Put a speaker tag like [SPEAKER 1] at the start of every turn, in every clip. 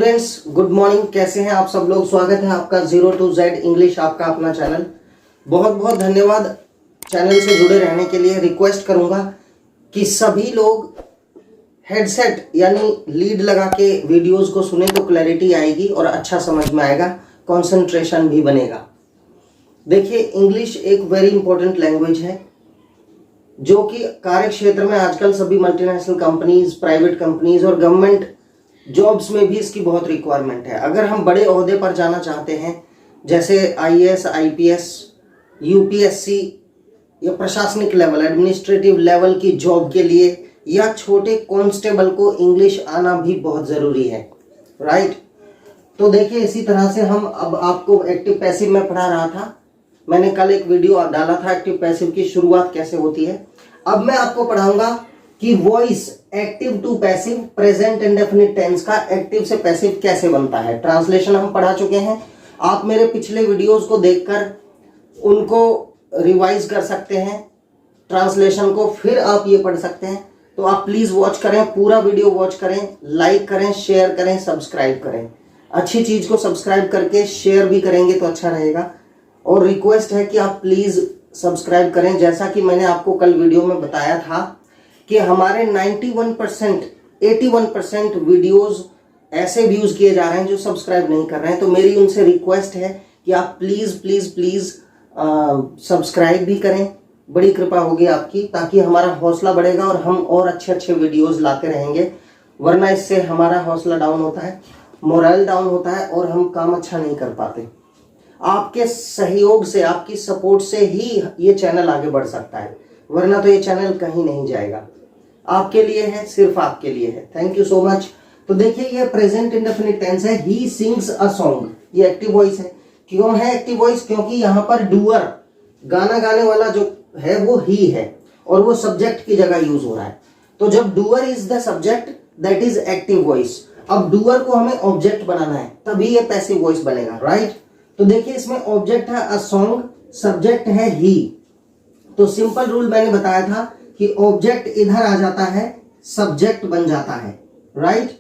[SPEAKER 1] Students, good morning. कैसे हैं आप सब लोग? स्वागत है आपका जीरो टू जेड इंग्लिश, आपका अपना चैनल। बहुत बहुत धन्यवाद चैनल से जुड़े रहने के लिए। रिक्वेस्ट करूंगा कि सभी लोग हेडसेट यानी लीड लगा के वीडियोस को सुने तो क्लैरिटी आएगी और अच्छा समझ में आएगा, कंसंट्रेशन भी बनेगा। देखिए, इंग्लिश एक वेरी इंपॉर्टेंट लैंग्वेज है जो कि कार्य क्षेत्र में आजकल सभी मल्टीनेशनल कंपनीज, प्राइवेट कंपनीज और गवर्नमेंट जॉब्स में भी इसकी बहुत रिक्वायरमेंट है। अगर हम बड़े ओहदे पर जाना चाहते हैं, जैसे आईएएस, आईपीएस, यूपीएससी या प्रशासनिक लेवल, एडमिनिस्ट्रेटिव लेवल की जॉब के लिए, या छोटे कांस्टेबल को इंग्लिश आना भी बहुत ज़रूरी है, राइट। तो देखिए, इसी तरह से हम अब आपको एक्टिव पैसिव में पढ़ा रहा था। मैंने कल एक वीडियो डाला था एक्टिव पैसिव की शुरुआत कैसे होती है। अब मैं आपको पढ़ाऊंगा कि voice active to passive, present indefinite tense का एक्टिव से पैसिव कैसे बनता है। ट्रांसलेशन हम पढ़ा चुके हैं। आप मेरे पिछले वीडियोस को देखकर उनको रिवाइज कर सकते हैं, ट्रांसलेशन को, फिर आप ये पढ़ सकते हैं। तो आप प्लीज वॉच करें, पूरा वीडियो वॉच करें, लाइक करें, शेयर करें, सब्सक्राइब करें। अच्छी चीज को सब्सक्राइब करके शेयर भी करेंगे तो अच्छा रहेगा। और रिक्वेस्ट है कि आप प्लीज सब्सक्राइब करें। जैसा कि मैंने आपको कल वीडियो में बताया था कि हमारे 91%, 81% वीडियोस ऐसे व्यूज किए जा रहे हैं जो सब्सक्राइब नहीं कर रहे हैं। तो मेरी उनसे रिक्वेस्ट है कि आप प्लीज प्लीज प्लीज सब्सक्राइब भी करें, बड़ी कृपा होगी आपकी, ताकि हमारा हौसला बढ़ेगा और हम और अच्छे अच्छे वीडियोस लाते रहेंगे। वरना इससे हमारा हौसला डाउन होता है, मोरल डाउन होता है और हम काम अच्छा नहीं कर पाते। आपके सहयोग से, आपकी सपोर्ट से ही ये चैनल आगे बढ़ सकता है, वरना तो ये चैनल कहीं नहीं जाएगा। आपके लिए है, सिर्फ आपके लिए है। Thank you so much. तो देखिए, ये प्रेजेंट इंडेफिनिट टेंस है। ही सिंग्स अ सॉन्ग, ये एक्टिव वॉइस है। क्यों है एक्टिव वॉइस? क्योंकि यहाँ पर डूअर, गाना गाने वाला जो है वो ही है और वो सब्जेक्ट की जगह यूज हो रहा है। तो जब doer is the subject, that is active voice. अब डूअर को हमें ऑब्जेक्ट बनाना है, तभी ये पैसिव वॉइस बनेगा, राइट। तो देखिए, इसमें ऑब्जेक्ट है अ सॉन्ग, सब्जेक्ट है ही। तो सिंपल रूल मैंने बताया था कि ऑब्जेक्ट इधर आ जाता है, सब्जेक्ट बन जाता है, राइट।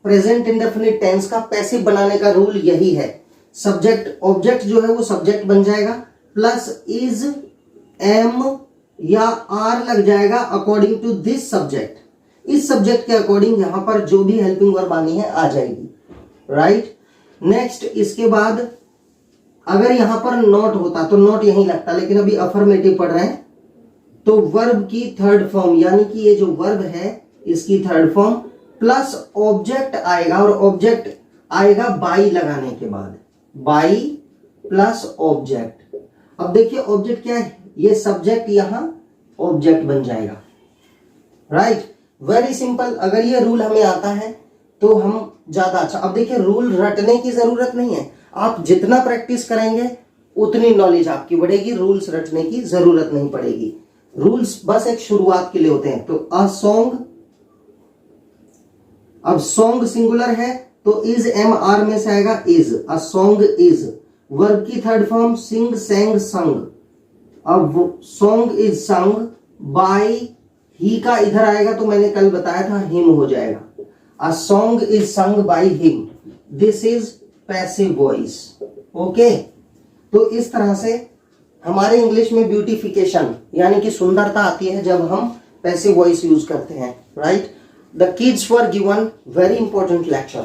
[SPEAKER 1] प्रेजेंट इंडेफिनिट टेंस का पैसिव बनाने का रूल यही है। सब्जेक्ट, ऑब्जेक्ट जो है वो सब्जेक्ट बन जाएगा, प्लस इज, एम या आर लग जाएगा अकॉर्डिंग टू दिस सब्जेक्ट। इस सब्जेक्ट के अकॉर्डिंग यहां पर जो भी हेल्पिंग वर्ब आनी है आ जाएगी, राइट। नेक्स्ट, इसके बाद अगर यहां पर नॉट होता तो नॉट यहीं लगता, लेकिन अभी अफर्मेटिव पढ़ रहे हैं तो वर्ब की थर्ड फॉर्म, यानी कि ये जो वर्ब है इसकी थर्ड फॉर्म प्लस ऑब्जेक्ट आएगा, और ऑब्जेक्ट आएगा बाई लगाने के बाद, बाई प्लस ऑब्जेक्ट। अब देखिए, ऑब्जेक्ट क्या है? ये सब्जेक्ट यहां ऑब्जेक्ट बन जाएगा, राइट। Very simple. अगर ये रूल हमें आता है तो हम ज्यादा अच्छा। अब देखिए, रूल रटने की जरूरत नहीं है, आप जितना प्रैक्टिस करेंगे उतनी नॉलेज आपकी बढ़ेगी। रूल्स रटने की जरूरत नहीं पड़ेगी। रूल्स बस एक शुरुआत के लिए होते हैं। तो अ सॉन्ग, अब सॉन्ग सिंगुलर है तो इज, एम आर में से आएगा is, a song is. Verb की थर्ड फॉर्म सिंग, सेंग, संग। अब सॉन्ग इज संग बाय, ही का इधर आएगा तो मैंने कल बताया था हिम हो जाएगा। A song is sung by him, this is passive voice, okay. तो इस तरह से हमारे इंग्लिश में ब्यूटिफिकेशन यानी कि सुंदरता आती है जब हम पैसिव वॉइस यूज करते हैं, right. The kids were given very important lecture.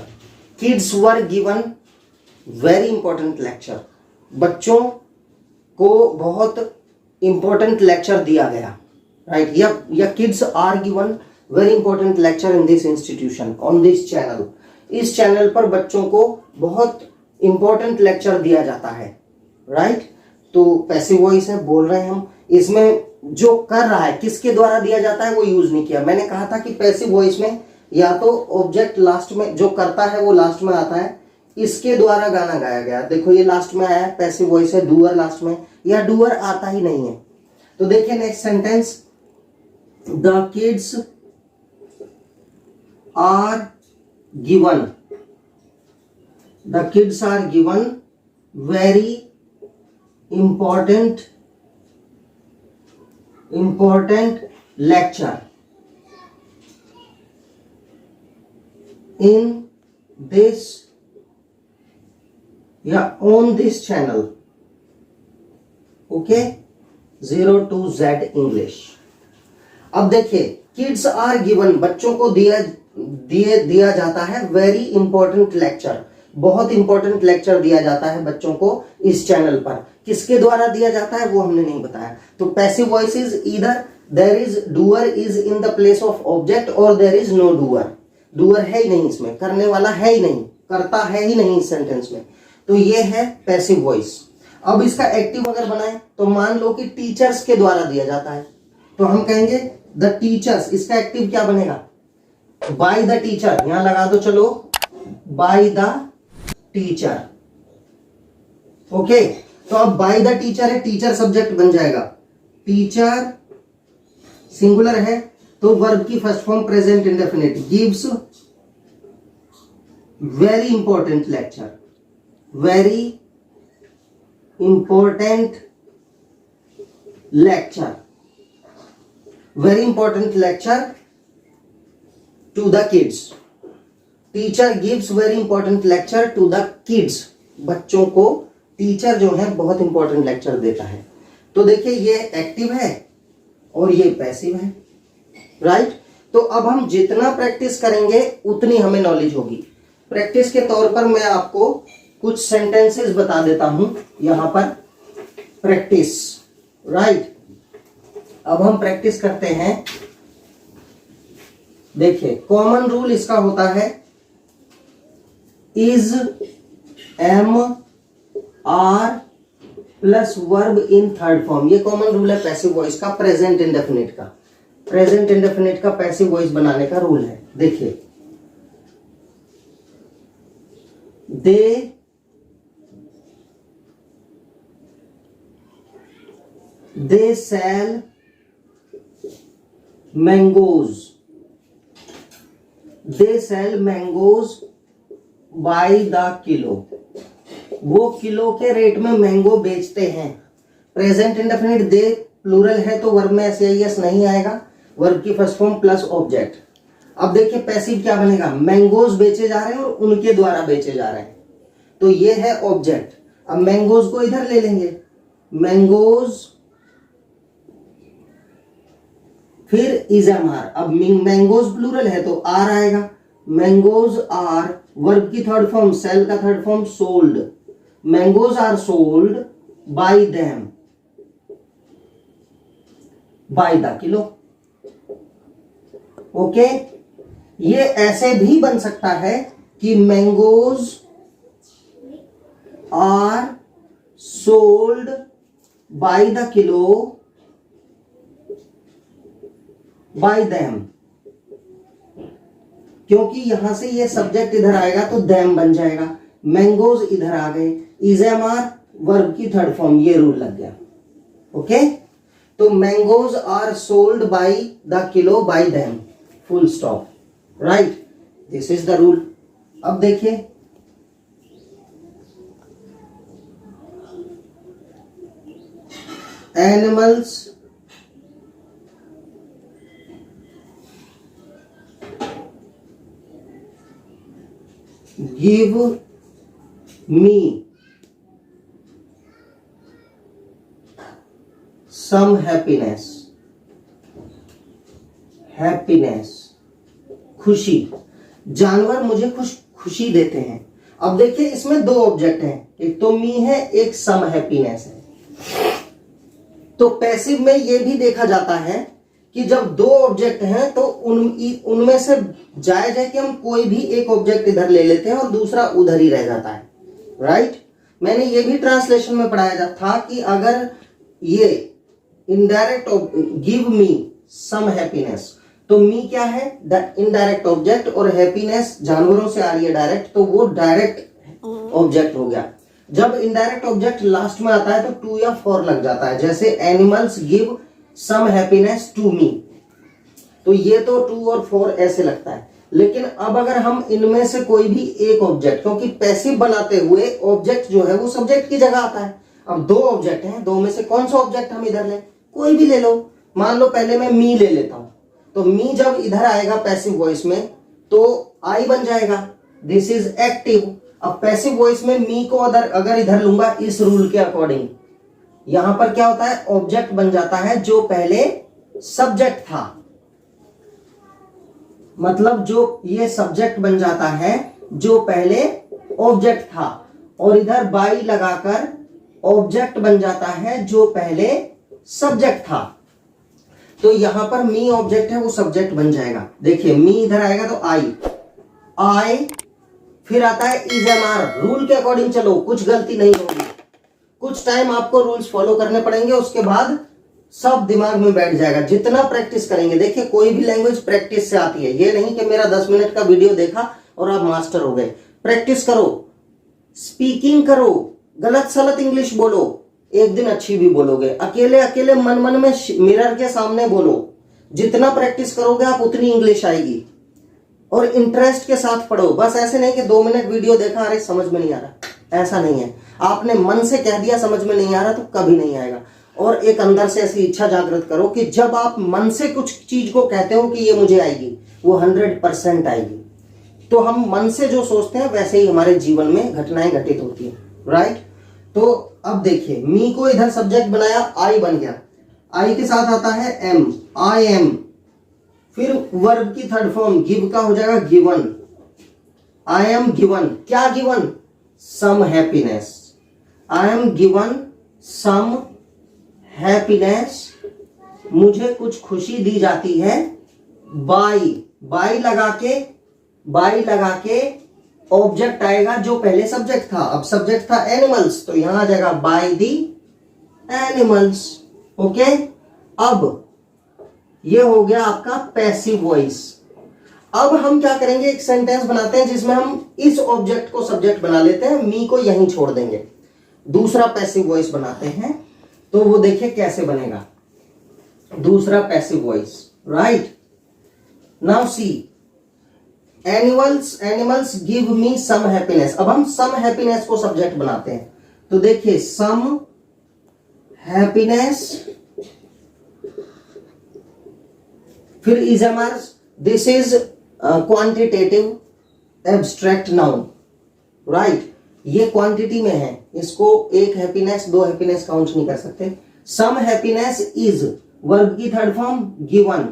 [SPEAKER 1] Kids were given very important lecture. बच्चों को बहुत इंपॉर्टेंट लेक्चर दिया गया, राइट। या kids are given very important lecture in this institution, on this channel. इस channel पर बच्चों को बहुत इंपॉर्टेंट लेक्चर दिया जाता है, राइट। तो पैसिव वॉइस है, बोल रहे हैं हम। इसमें जो कर रहा है, किसके द्वारा दिया जाता है, वो यूज नहीं किया। मैंने कहा था कि पैसिव वॉइस में या तो ऑब्जेक्ट लास्ट में, जो करता है वो लास्ट में आता है, इसके द्वारा गाना गाया गया। देखो, ये लास्ट में आया है, पैसिव वॉइस है। डूअर लास्ट में, या डूअर आता ही नहीं है। तो देखिए next sentence, the kids are given, the kids are given very important lecture in this या on this channel. Okay, 0 to Z English. अब देखिए, किड्स आर गिवन, बच्चों को दिया जाता है वेरी इंपॉर्टेंट लेक्चर, बहुत इंपॉर्टेंट लेक्चर दिया जाता है बच्चों को इस चैनल पर। किसके द्वारा दिया जाता है वो हमने नहीं बताया। तो passive voice is either there is doer is in the place of object और there is no doer. Doer है ही नहीं इसमें, करने वाला है ही नहीं, करता है ही नहीं इस सेंटेंस में। तो ये है पैसिव वॉइस। अब इसका एक्टिव अगर बनाए तो मान लो कि टीचर्स के द्वारा दिया जाता है, तो हम कहेंगे द टीचर्स। इसका एक्टिव क्या बनेगा? By the teacher. यहां लगा दो, चलो, बाय द टीचर। ओके, तो अब बाय द टीचर है, टीचर सब्जेक्ट बन जाएगा। टीचर सिंगुलर है तो वर्ब की first form present indefinite. Gives very important lecture, very important lecture, very important lecture to the kids. Teacher gives very important lecture to the kids. बच्चों को teacher जो है बहुत इंपॉर्टेंट लेक्चर देता है। तो देखिए, ये एक्टिव है और ये पैसिव है, राइट। तो अब हम जितना प्रैक्टिस करेंगे उतनी हमें नॉलेज होगी। प्रैक्टिस के तौर पर मैं आपको कुछ सेंटेंसेस बता देता हूं यहां पर। Practice, right. अब हम प्रैक्टिस करते हैं। देखिए, कॉमन रूल इसका होता है is, am, are plus verb in third form. ये कॉमन रूल है पैसिव वॉइस का, प्रेजेंट इंडेफिनिट का। प्रेजेंट इंडेफिनिट का पैसिव वॉइस बनाने का रूल है। देखिए, they sell mangoes. They sell mangoes by the kilo. वो किलो के रेट में मैंगो बेचते हैं। प्रेजेंट इंडेफिनिट दे प्लूरल है तो वर्ब में एस नहीं आएगा, वर्ब की फर्स्ट फॉर्म प्लस ऑब्जेक्ट। अब देखिए पैसिव क्या बनेगा? मैंगोज बेचे जा रहे हैं और उनके द्वारा बेचे जा रहे हैं, तो ये है ऑब्जेक्ट। अब मैंगोज को इधर ले लेंगे, मैंगोज, फिर इज एम आर। अब मैंगोज प्लूरल है तो आर आएगा। मैंगोज आर, वर्ब की थर्ड फॉर्म, सेल का third form sold. Mangoes are sold by them by the kilo. Okay, ये ऐसे भी बन सकता है कि mangoes are sold by the kilo by them, क्योंकि यहां से ये सब्जेक्ट इधर आएगा तो देम बन जाएगा। मैंगोज इधर आ गए, इज एम आर वर्ब की थर्ड फॉर्म, ये रूल लग गया। ओके, तो mangoes are sold by the kilo by them, full stop, right. This is the rule. अब देखिए, animals give me some happiness. Happiness, खुशी। जानवर मुझे खुशी देते हैं। अब देखिए, इसमें दो ऑब्जेक्ट हैं, एक तो मी है, एक सम हैप्पीनेस है। तो पैसिव में यह भी देखा जाता है कि जब दो ऑब्जेक्ट हैं तो उनमें से जायज है कि हम कोई भी एक ऑब्जेक्ट इधर ले लेते हैं और दूसरा उधर ही रह जाता है, राइट। मैंने ये भी ट्रांसलेशन में पढ़ाया था कि अगर ये indirect give me some happiness, तो मी क्या है? द इनडायरेक्ट ऑब्जेक्ट, और हैप्पीनेस जानवरों से आ रही है डायरेक्ट, तो वो डायरेक्ट ऑब्जेक्ट हो गया। जब इनडायरेक्ट ऑब्जेक्ट लास्ट में आता है तो टू या फॉर लग जाता है, जैसे animals give some happiness to me, तो ये तो टू और फॉर ऐसे लगता है। लेकिन अब अगर हम इनमें से कोई भी एक ऑब्जेक्ट, क्योंकि पैसिव बनाते हुए ऑब्जेक्ट जो है वो सब्जेक्ट की जगह आता है। अब दो ऑब्जेक्ट हैं, दो में से कौन सा ऑब्जेक्ट हम इधर लें? कोई भी ले लो। मान लो पहले मैं मी ले लेता हूं, तो मी जब इधर आएगा पैसिव वॉइस में तो आई बन जाएगा। This is active. अब पैसिव वॉइस में मी को अगर इधर लूंगा इस रूल के अकॉर्डिंग, यहां पर क्या होता है, ऑब्जेक्ट बन जाता है जो पहले सब्जेक्ट था। मतलब जो ये सब्जेक्ट बन जाता है जो पहले ऑब्जेक्ट था, और इधर बाई लगाकर ऑब्जेक्ट बन जाता है जो पहले सब्जेक्ट था। तो यहां पर मी ऑब्जेक्ट है, वो सब्जेक्ट बन जाएगा। देखिए मी इधर आएगा तो आई, फिर आता है इज एम आर। रूल के अकॉर्डिंग चलो, कुछ गलती नहीं होगी। कुछ टाइम आपको रूल्स फॉलो करने पड़ेंगे, उसके बाद सब दिमाग में बैठ जाएगा जितना प्रैक्टिस करेंगे। देखिए कोई भी लैंग्वेज प्रैक्टिस से आती है, ये नहीं कि मेरा 10 मिनट का वीडियो देखा और आप मास्टर हो गए। प्रैक्टिस करो, स्पीकिंग करो, गलत सलत इंग्लिश बोलो, एक दिन अच्छी भी बोलोगे। अकेले अकेले मन मन में मिरर के सामने बोलो। जितना प्रैक्टिस करोगे आप उतनी इंग्लिश आएगी। और इंटरेस्ट के साथ पढ़ो, बस ऐसे नहीं कि 2 मिनट वीडियो देखा, अरे समझ में नहीं आ रहा, ऐसा नहीं है। आपने मन से कह दिया समझ में नहीं आ रहा तो कभी नहीं आएगा। और एक अंदर से ऐसी इच्छा जागृत करो कि जब आप मन से कुछ चीज को कहते हो कि ये मुझे आएगी, वो 100% आएगी। तो हम मन से जो सोचते हैं वैसे ही हमारे जीवन में घटनाएं घटित होती है, राइट। तो अब देखिए मी को इधर सब्जेक्ट बनाया, आई बन गया। आई के साथ आता है एम, आई एम। फिर वर्ब की थर्ड फॉर्म गिव का हो जाएगा गिवन। आई एम गिवन, क्या given, some happiness. I am given some happiness, मुझे कुछ खुशी दी जाती है। बाई लगा के ऑब्जेक्ट आएगा जो पहले सब्जेक्ट था। अब सब्जेक्ट था एनिमल्स, तो यहां आ जाएगा बाय दी एनिमल्स। ओके, अब ये हो गया आपका पैसिव वॉइस। अब हम क्या करेंगे, एक सेंटेंस बनाते हैं जिसमें हम इस ऑब्जेक्ट को सब्जेक्ट बना लेते हैं, मी को यहीं छोड़ देंगे। दूसरा पैसिव वॉइस बनाते हैं, तो वो देखिए कैसे बनेगा दूसरा passive voice, right. Now see, animals give me some happiness. अब हम सम हैप्पीनेस को सब्जेक्ट बनाते हैं, तो देखिए सम हैप्पीनेस, फिर is am are. This is quantitative abstract noun, right. ये क्वांटिटी में है, इसको 1 हैप्पीनेस 2 हैप्पीनेस काउंट नहीं कर सकते। सम हैप्पीनेस इज वर्ब की third form given.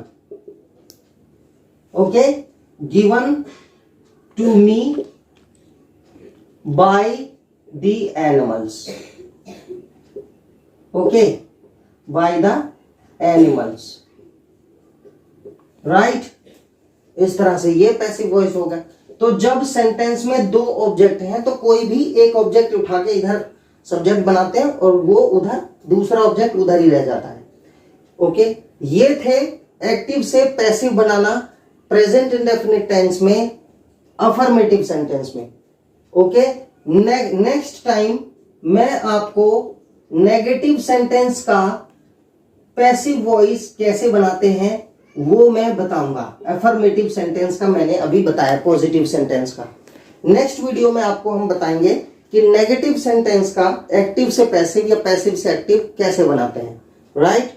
[SPEAKER 1] Okay, given to me by the animals. Okay, by the animals, right. इस तरह से ये पैसिव वॉइस होगा। तो जब सेंटेंस में 2 ऑब्जेक्ट हैं तो कोई भी एक ऑब्जेक्ट उठा के इधर सब्जेक्ट बनाते हैं और वो उधर दूसरा ऑब्जेक्ट उधर ही रह जाता है। ओके, ये थे एक्टिव से पैसिव बनाना प्रेजेंट इंडेफिनिट टेंस में, अफर्मेटिव सेंटेंस में। ओके, नेक्स्ट टाइम मैं आपको नेगेटिव सेंटेंस का पैसिव वॉइस कैसे बनाते हैं वो मैं बताऊंगा। अफर्मेटिव सेंटेंस का मैंने अभी बताया, पॉजिटिव सेंटेंस का। नेक्स्ट वीडियो में आपको हम बताएंगे कि नेगेटिव सेंटेंस का एक्टिव से पैसिव या पैसिव से एक्टिव कैसे बनाते हैं, right.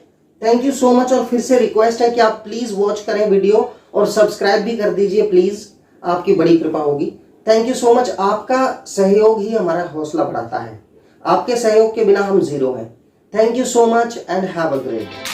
[SPEAKER 1] Thank you so much. और फिर से रिक्वेस्ट है कि आप प्लीज वॉच करें वीडियो और सब्सक्राइब भी कर दीजिए प्लीज, आपकी बड़ी कृपा होगी। Thank you so much. आपका सहयोग ही हमारा हौसला बढ़ाता है, आपके सहयोग के बिना हम जीरो हैं। Thank you so much and have a great day.